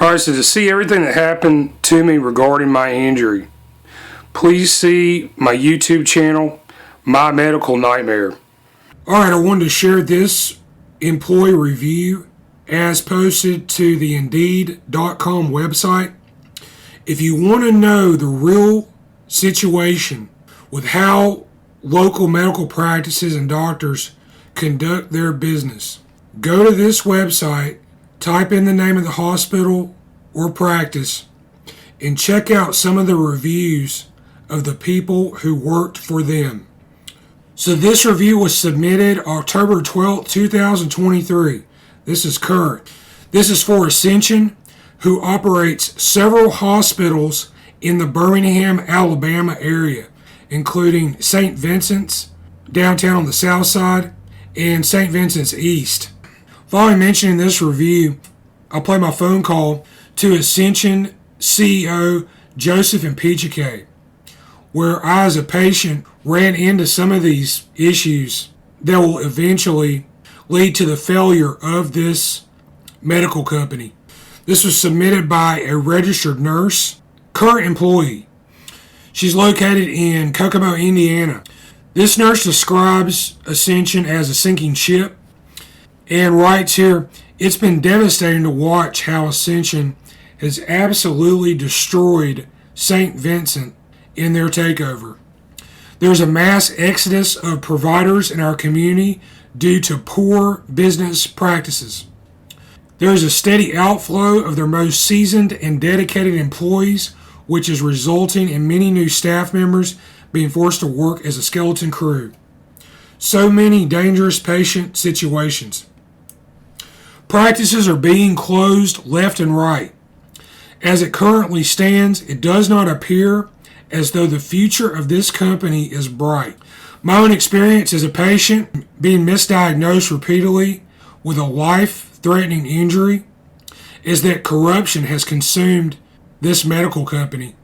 Alright, so to see everything that happened to me regarding my injury, please see my YouTube channel, My Medical Nightmare. Alright, I wanted to share this employee review as posted to the Indeed.com website. If you want to know the real situation with how local medical practices and doctors conduct their business, go to this website, type in the name of the hospital or practice, and check out some of the reviews of the people who worked for them. So this review was submitted October 12, 2023. This is current. This is for Ascension, who operates several hospitals in the Birmingham, Alabama area, including St Vincent's downtown on the south side and St Vincent's East. Following mentioning this review, I'll play my phone call to Ascension CEO Joseph Impicciche, where I as a patient ran into some of these issues that will eventually lead to the failure of this medical company. This was submitted by a registered nurse, current employee. She's located in Kokomo, Indiana. This nurse describes Ascension as a sinking ship and writes here, "It's been devastating to watch how Ascension has absolutely destroyed St. Vincent in their takeover. There's a mass exodus of providers in our community due to poor business practices. There is a steady outflow of their most seasoned and dedicated employees, which is resulting in many new staff members being forced to work as a skeleton crew. So many dangerous patient situations. Practices are being closed left and right. As it currently stands, it does not appear as though the future of this company is bright. My own experience as a patient being misdiagnosed repeatedly with a life-threatening injury is that corruption has consumed this medical company.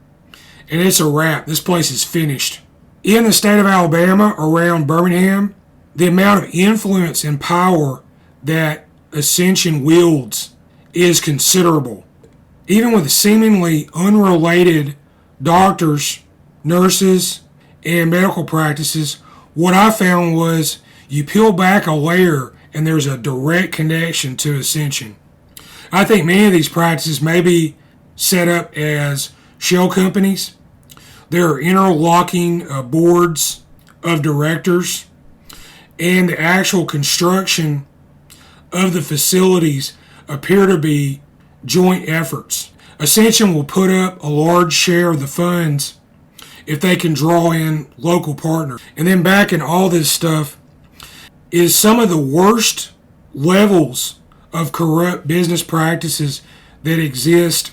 And it's a wrap. This place is finished. In the state of Alabama, around Birmingham, the amount of influence and power that Ascension wields is considerable. Even with seemingly unrelated doctors, nurses, and medical practices, what I found was you peel back a layer and there's a direct connection to Ascension. I think many of these practices may be set up as shell companies. There are interlocking boards of directors, and the actual construction of the facilities appear to be joint efforts. Ascension will put up a large share of the funds if they can draw in local partners. And then back in all this stuff is some of the worst levels of corrupt business practices that exist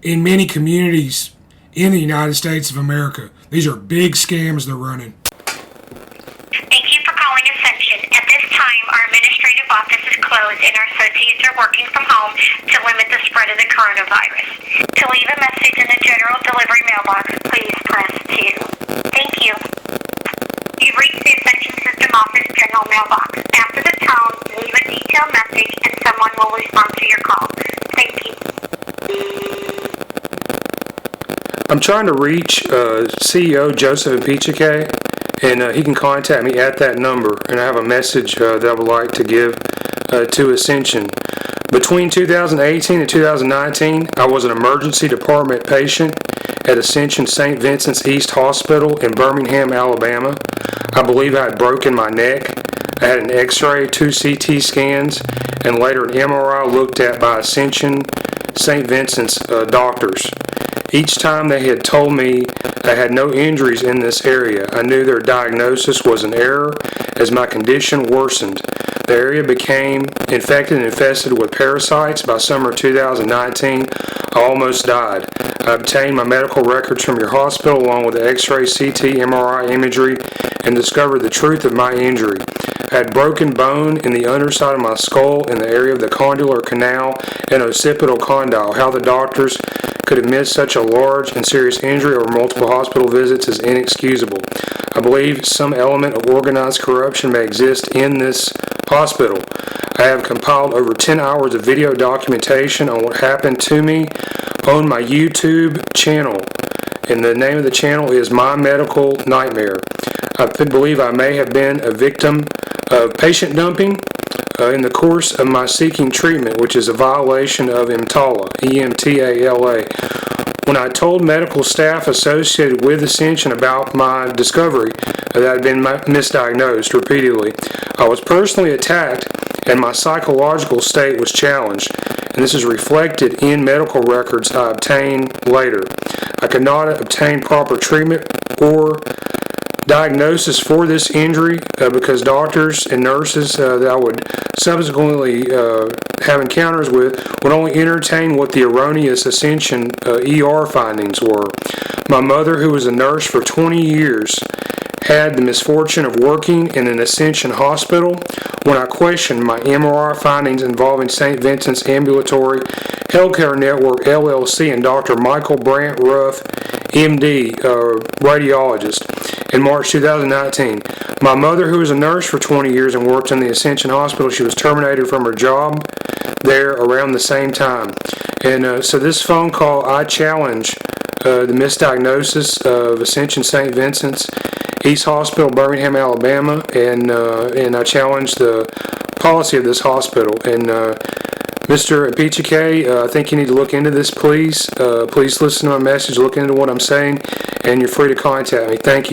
in many communities in the United States of America. These are big scams they're running. Thank you for calling Ascension. At this time, our administrative office is closed and our associates are working from home to limit the spread of the coronavirus. To leave a message in the general delivery mailbox, please press 2. Thank you. You've reached the Ascension System office general mailbox. After the tone, leave a detailed message and someone will respond to your call. Thank you. I'm trying to reach CEO Joseph Impicciche, and he can contact me at that number, and I have a message that I would like to give to Ascension. Between 2018 and 2019, I was an emergency department patient at Ascension St Vincent's East Hospital in Birmingham, Alabama. I believe I had broken my neck. I had an x-ray, 2 CT scans, and later an MRI looked at by Ascension St Vincent's doctors. Each time they had told me I had no injuries in this area, I knew their diagnosis was an error as my condition worsened. The area became infected and infested with parasites. By summer 2019, I almost died. I obtained my medical records from your hospital along with the x-ray, CT, MRI imagery, and discovered the truth of my injury. I had broken bone in the underside of my skull in the area of the condylar canal and occipital condyle. How the doctors could have missed such a large and serious injury over multiple hospital visits is inexcusable. I believe some element of organized corruption may exist in this Hospital. I have compiled over 10 hours of video documentation on what happened to me on my YouTube channel. And the name of the channel is My Medical Nightmare. I believe I may have been a victim of patient dumping in the course of my seeking treatment, which is a violation of EMTALA, E-M-T-A-L-A. When I told medical staff associated with Ascension about my discovery that I had been misdiagnosed repeatedly, I was personally attacked and my psychological state was challenged, and this is reflected in medical records I obtained later. I could not obtain proper treatment or diagnosis for this injury because doctors and nurses that I would subsequently have encounters with would only entertain what the erroneous Ascension ER findings were. My mother, who was a nurse for 20 years, had the misfortune of working in an Ascension hospital. When I questioned my MRI findings involving St. Vincent's Ambulatory Healthcare Network LLC and Dr. Michael Brandt Ruff, MD, radiologist, in March 2019. My mother, who was a nurse for 20 years and worked in the Ascension Hospital, she was terminated from her job there around the same time. And so this phone call, I challenge the misdiagnosis of Ascension St. Vincent's East Hospital, Birmingham, Alabama, and I challenge the policy of this hospital. And Mr. Impicciche, I think you need to look into this, please. Please listen to my message, look into what I'm saying, and you're free to contact me. Thank you.